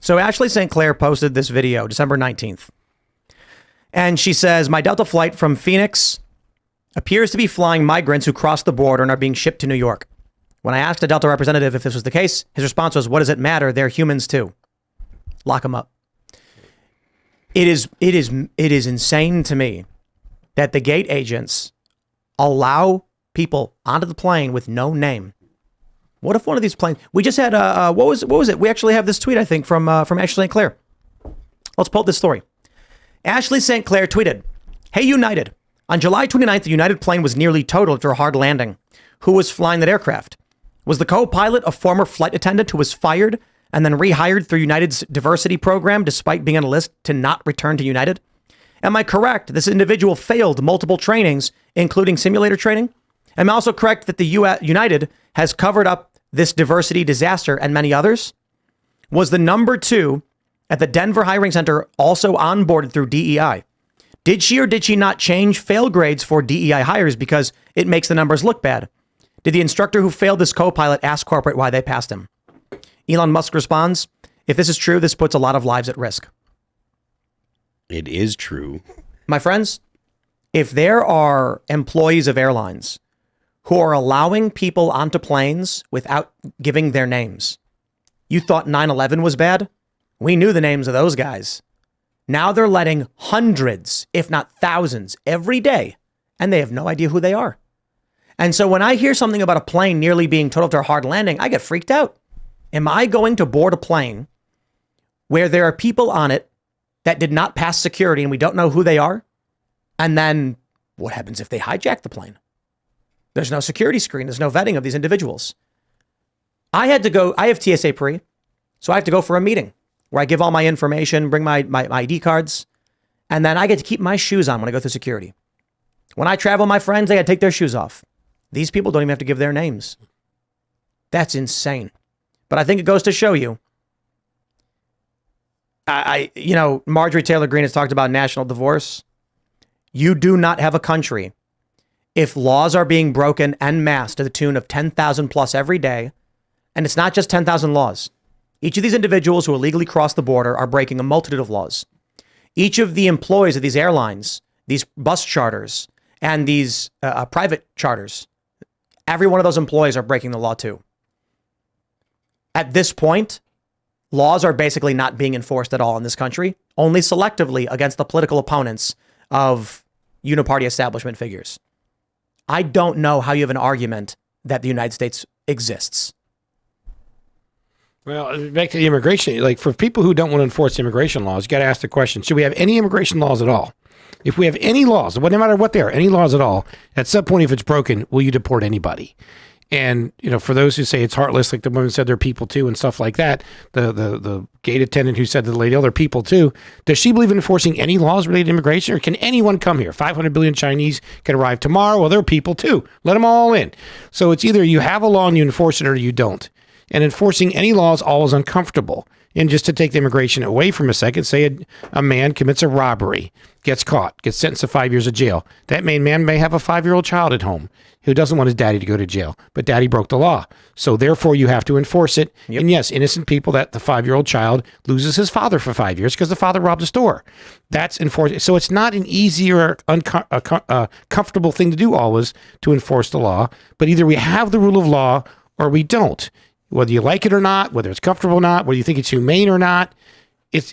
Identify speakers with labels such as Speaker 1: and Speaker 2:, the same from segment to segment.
Speaker 1: So Ashley St. Clair posted this video December 19th. And she says, my Delta flight from Phoenix appears to be flying migrants who crossed the border and are being shipped to New York. When I asked a Delta representative if this was the case, his response was, what does it matter? They're humans too. Lock them up. It is insane to me that the gate agents allow people onto the plane with no name. What if one of these planes, we just had, what was it? We actually have this tweet, I think, from Ashley St. Clair. Let's pull up this story. Ashley St. Clair tweeted, hey, United. On July 29th, the United plane was nearly totaled after a hard landing. Who was flying that aircraft? Was the co-pilot a former flight attendant who was fired and then rehired through United's diversity program despite being on a list to not return to United? Am I correct? This individual failed multiple trainings, including simulator training. Am I also correct that the United has covered up this diversity disaster and many others? Was the number 2 at the Denver hiring center also onboarded through DEI? Did she or did she not change fail grades for DEI hires because it makes the numbers look bad? Did the instructor who failed this co-pilot ask corporate why they passed him? Elon Musk responds, if this is true, this puts a lot of lives at risk.
Speaker 2: It is true.
Speaker 1: My friends, if there are employees of airlines who are allowing people onto planes without giving their names, you thought 9/11 was bad? We knew the names of those guys. Now they're letting hundreds, if not thousands, every day, and they have no idea who they are. And so when I hear something about a plane nearly being totaled after a hard landing, I get freaked out. Am I going to board a plane where there are people on it that did not pass security and we don't know who they are? And then what happens if they hijack the plane? There's no security screen. There's no vetting of these individuals. I have TSA pre, so I have to go for a meeting where I give all my information, bring my ID cards, and then I get to keep my shoes on when I go through security. When I travel, my friends, they got to take their shoes off. These people don't even have to give their names. That's insane. But I think it goes to show you, Marjorie Taylor Greene has talked about national divorce. You do not have a country if laws are being broken en masse to the tune of 10,000 plus every day. And it's not just 10,000 laws. Each of these individuals who illegally cross the border are breaking a multitude of laws. Each of the employees of these airlines, these bus charters, and these private charters, every one of those employees are breaking the law too. At this point, laws are basically not being enforced at all in this country, only selectively against the political opponents of uniparty establishment figures. I don't know how you have an argument that the United States exists.
Speaker 3: Well, back to the immigration, like for people who don't want to enforce immigration laws, you got to ask the question, should we have any immigration laws at all? If we have any laws, no matter what they are, any laws at all, at some point, if it's broken, will you deport anybody? And, for those who say it's heartless, like the woman said they're people too and stuff like that, the gate attendant who said to the lady, oh, they're people too. Does she believe in enforcing any laws related to immigration, or can anyone come here? 500 billion Chinese can arrive tomorrow. Well, they're people too. Let them all in. So it's either you have a law and you enforce it or you don't. And enforcing any law is always uncomfortable. And just to take the immigration away from a second, say a man commits a robbery, gets caught, gets sentenced to 5 years of jail. That man may have a 5-year-old child at home who doesn't want his daddy to go to jail, but daddy broke the law. So therefore you have to enforce it. Yep. And yes, innocent people, that the 5-year-old child loses his father for 5 years because the father robbed a store. That's enforced. So it's not an easy or comfortable thing to do always to enforce the law, but either we have the rule of law or we don't. Whether you like it or not, whether it's comfortable or not, whether you think it's humane or not, it's.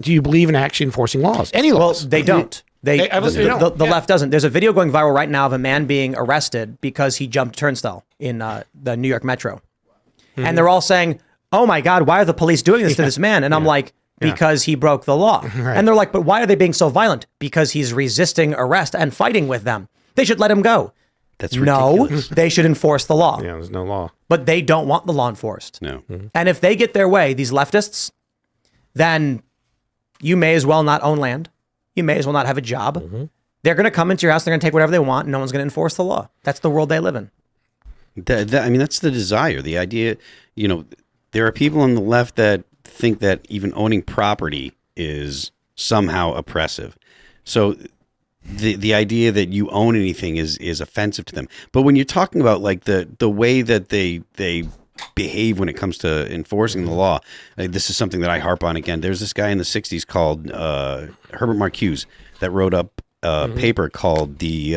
Speaker 3: Do you believe in actually enforcing laws? Any laws?
Speaker 1: Well, they don't. The left doesn't. There's a video going viral right now of a man being arrested because he jumped a turnstile in the New York Metro, and they're all saying, "Oh my God, why are the police doing this to this man?" And I'm like, because he broke the law. Right. And they're like, but why are they being so violent? Because he's resisting arrest and fighting with them. They should let him go.
Speaker 2: That's ridiculous.
Speaker 1: No, they should enforce the law.
Speaker 3: Yeah, there's no law.
Speaker 1: But they don't want the law enforced.
Speaker 2: No.
Speaker 1: And if they get their way, these leftists, then you may as well not own land. You may as well not have a job. They're going to come into your house. They're going to take whatever they want. And no one's going to enforce the law. That's the world they live in.
Speaker 2: That's the desire. The idea, there are people on the left that think that even owning property is somehow oppressive. So the idea that you own anything is offensive to them. But when you're talking about like the way that they behave when it comes to enforcing the law. This is something that I harp on again. There's this guy in the 60s called Herbert Marcuse that wrote up a paper called the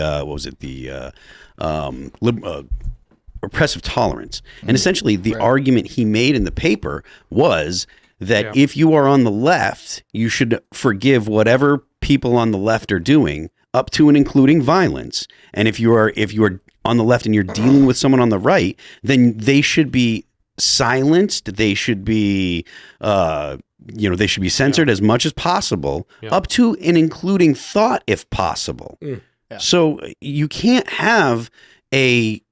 Speaker 2: oppressive tolerance. And essentially the argument he made in the paper was that if you are on the left, you should forgive whatever people on the left are doing, up to and including violence. And if you are on the left and you're dealing with someone on the right, then they should be silenced. They should be they should be censored as much as possible, up to and including thought if possible. So you can't have a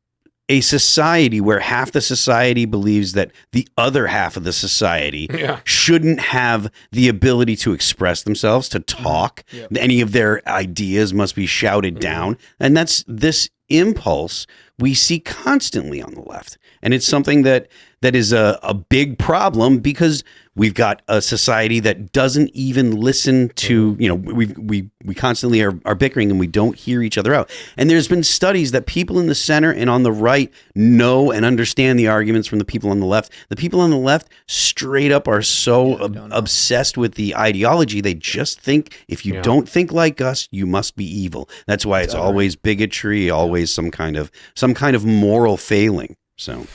Speaker 2: society where half the society believes that the other half of the society shouldn't have the ability to express themselves, to talk. Any of their ideas must be shouted down. And that's this impulse we see constantly on the left. And it's something that is a big problem because we've got a society that doesn't even listen to, we constantly are bickering and we don't hear each other out. And there's been studies that people in the center and on the right know and understand the arguments from the people on the left. The people on the left straight up are so obsessed with the ideology. They just think if you don't think like us, you must be evil. That's why it's always bigotry, always some kind of moral failing. So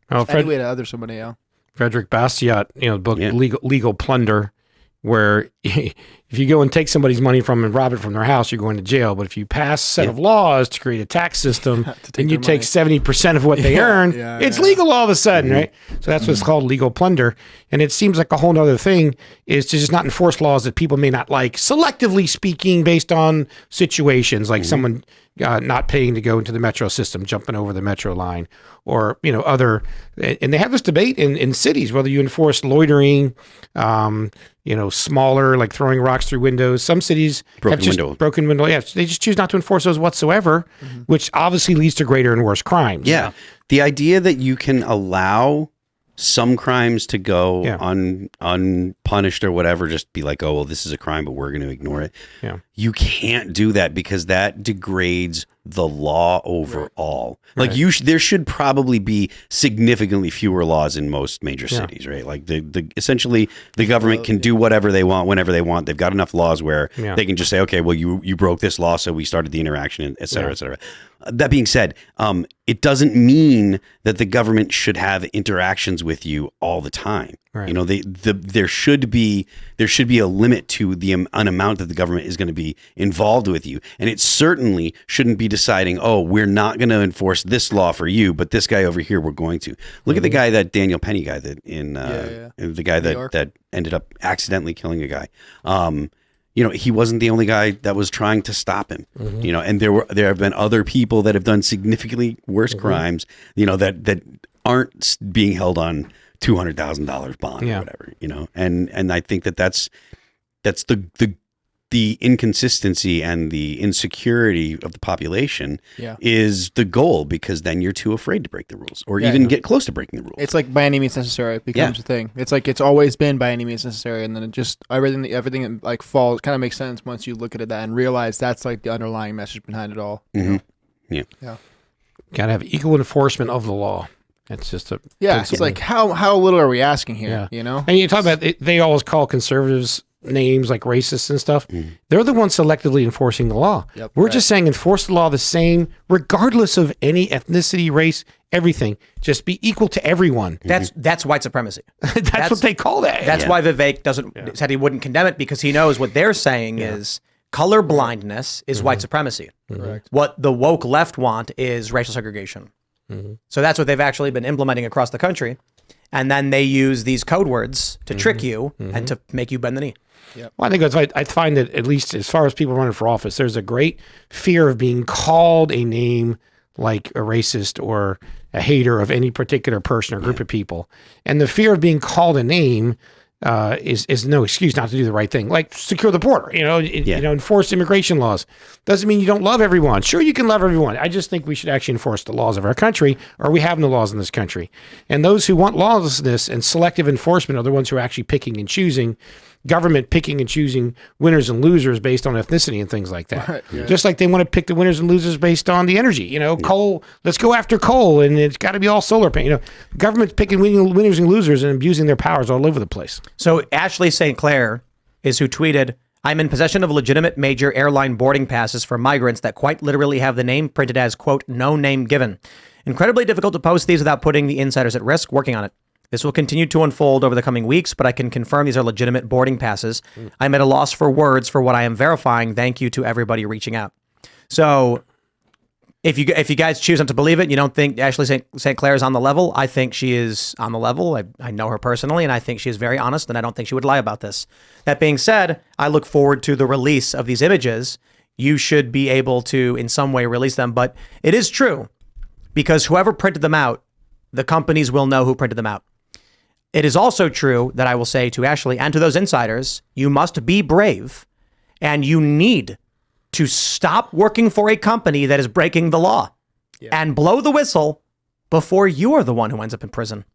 Speaker 4: any way to other somebody else.
Speaker 3: Frederick Bastiat, the book Legal Plunder, where if you go and take somebody's money from them and rob it from their house, you're going to jail. But if you pass a set of laws to create a tax system and you take 70% of what they earn, it's legal all of a sudden, right? So that's what's called legal plunder. And it seems like a whole other thing is to just not enforce laws that people may not like, selectively speaking, based on situations like someone not paying to go into the metro system, jumping over the metro line, or other. And they have this debate in cities whether you enforce loitering, smaller, like throwing rocks through windows. Some cities broken window. Yeah, they just choose not to enforce those whatsoever, which obviously leads to greater and worse crimes.
Speaker 2: Yeah, the idea that you can allow some crimes to go unpunished or whatever, just be like, oh, well, this is a crime, but we're going to ignore it. Yeah. You can't do that because that degrades the law overall. Like there should probably be significantly fewer laws in most major cities, right? Like essentially the government can do whatever they want, whenever they want. They've got enough laws where they can just say, okay, well, you broke this law, so we started the interaction, et cetera, et cetera. That being said, it doesn't mean that the government should have interactions with you all the time. Right. There should be a limit to an amount that the government is going to be involved with you, and it certainly shouldn't be deciding, oh, we're not going to enforce this law for you, but this guy over here we're going to. Look at the guy, that Daniel Penny guy, that the guy that ended up accidentally killing a guy. He wasn't the only guy that was trying to stop him. And there have been other people that have done significantly worse crimes, that aren't being held on $200,000 bond or whatever, and I think that's the inconsistency and the insecurity of the population is the goal, because then you're too afraid to break the rules or even get close to breaking the rules.
Speaker 4: It's like by any means necessary. It becomes a thing. It's like it's always been by any means necessary, and then it just everything like falls kind of makes sense once you look at that and realize that's like the underlying message behind it all.
Speaker 2: Yeah.
Speaker 3: Gotta have equal enforcement of the law. It's just a principle.
Speaker 4: It's like how little are we asking here?
Speaker 3: And you talk about they always call conservatives names like racists and stuff. They're the ones selectively enforcing the law. We're just saying enforce the law the same, regardless of any ethnicity, race, everything. Just be equal to everyone.
Speaker 1: That's white supremacy.
Speaker 3: That's what they call that.
Speaker 1: That's why Vivek said he wouldn't condemn it, because he knows what they're saying is color blindness is white supremacy.
Speaker 4: Correct.
Speaker 1: What the woke left want is racial segregation. So that's what they've actually been implementing across the country. And then they use these code words to trick you and to make you bend the knee.
Speaker 3: Well, I think I find that, at least as far as people running for office, there's a great fear of being called a name like a racist or a hater of any particular person or group of people. And the fear of being called a name is no excuse not to do the right thing. Like secure the border, enforce immigration laws. Doesn't mean you don't love everyone. Sure, you can love everyone. I just think we should actually enforce the laws of our country, or we have no laws in this country. And those who want lawlessness and selective enforcement are the ones who are actually picking and choosing. Government picking and choosing winners and losers based on ethnicity and things like that. Right, yeah. Just like they want to pick the winners and losers based on the energy. Coal, let's go after coal, and it's got to be all solar panel. Government's picking winners and losers and abusing their powers all over the place.
Speaker 1: So Ashley St. Clair is who tweeted, "I'm in possession of legitimate major airline boarding passes for migrants that quite literally have the name printed as, quote, no name given. Incredibly difficult to post these without putting the insiders at risk. Working on it. This will continue to unfold over the coming weeks, but I can confirm these are legitimate boarding passes. I'm at a loss for words for what I am verifying. Thank you to everybody reaching out." So if you guys choose not to believe it, you don't think Ashley St. Clair is on the level, I think she is on the level. I know her personally, and I think she is very honest, and I don't think she would lie about this. That being said, I look forward to the release of these images. You should be able to, in some way, release them. But it is true, because whoever printed them out, the companies will know who printed them out. It is also true that I will say to Ashley and to those insiders, you must be brave, and you need to stop working for a company that is breaking the law and blow the whistle before you are the one who ends up in prison.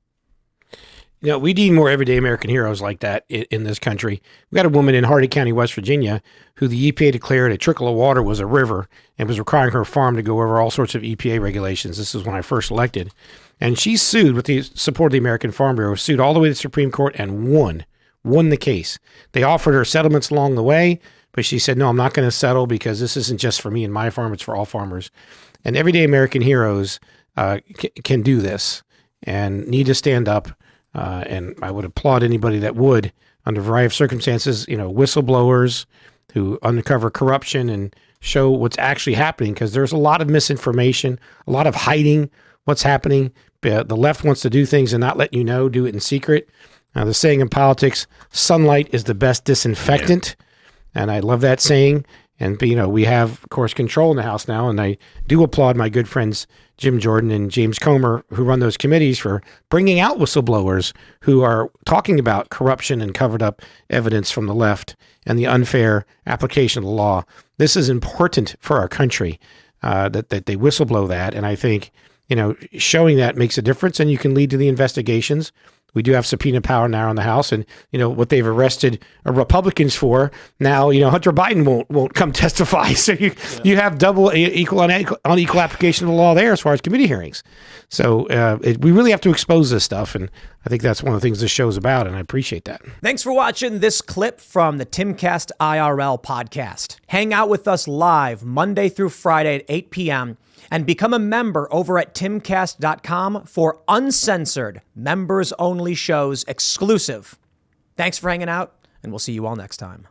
Speaker 3: We need more everyday American heroes like that in this country. We got a woman in Hardee County, West Virginia, who the EPA declared a trickle of water was a river and was requiring her farm to go over all sorts of EPA regulations. This is when I first elected. And she sued with the support of the American Farm Bureau, sued all the way to the Supreme Court and won the case. They offered her settlements along the way, but she said, no, I'm not going to settle because this isn't just for me and my farm, it's for all farmers. And everyday American heroes can do this and need to stand up. And I would applaud anybody that would, under a variety of circumstances, whistleblowers who uncover corruption and show what's actually happening, because there's a lot of misinformation, a lot of hiding what's happening. The left wants to do things and not let you know, do it in secret. The saying in politics, sunlight is the best disinfectant. Yeah. And I love that saying. And, we have, of course, control in the House now. And I do applaud my good friends, Jim Jordan and James Comer, who run those committees, for bringing out whistleblowers who are talking about corruption and covered up evidence from the left and the unfair application of the law. This is important for our country, that they whistleblow that. And I think, showing that makes a difference, and you can lead to the investigations. We do have subpoena power now in the House, and what they've arrested Republicans for now. Hunter Biden won't come testify, so you have double unequal application of the law there as far as committee hearings. So we really have to expose this stuff, and I think that's one of the things this show's about, and I appreciate that.
Speaker 1: Thanks for watching this clip from the Timcast IRL podcast. Hang out with us live Monday through Friday at 8 p.m. and become a member over at timcast.com for uncensored, members-only shows exclusive. Thanks for hanging out, and we'll see you all next time.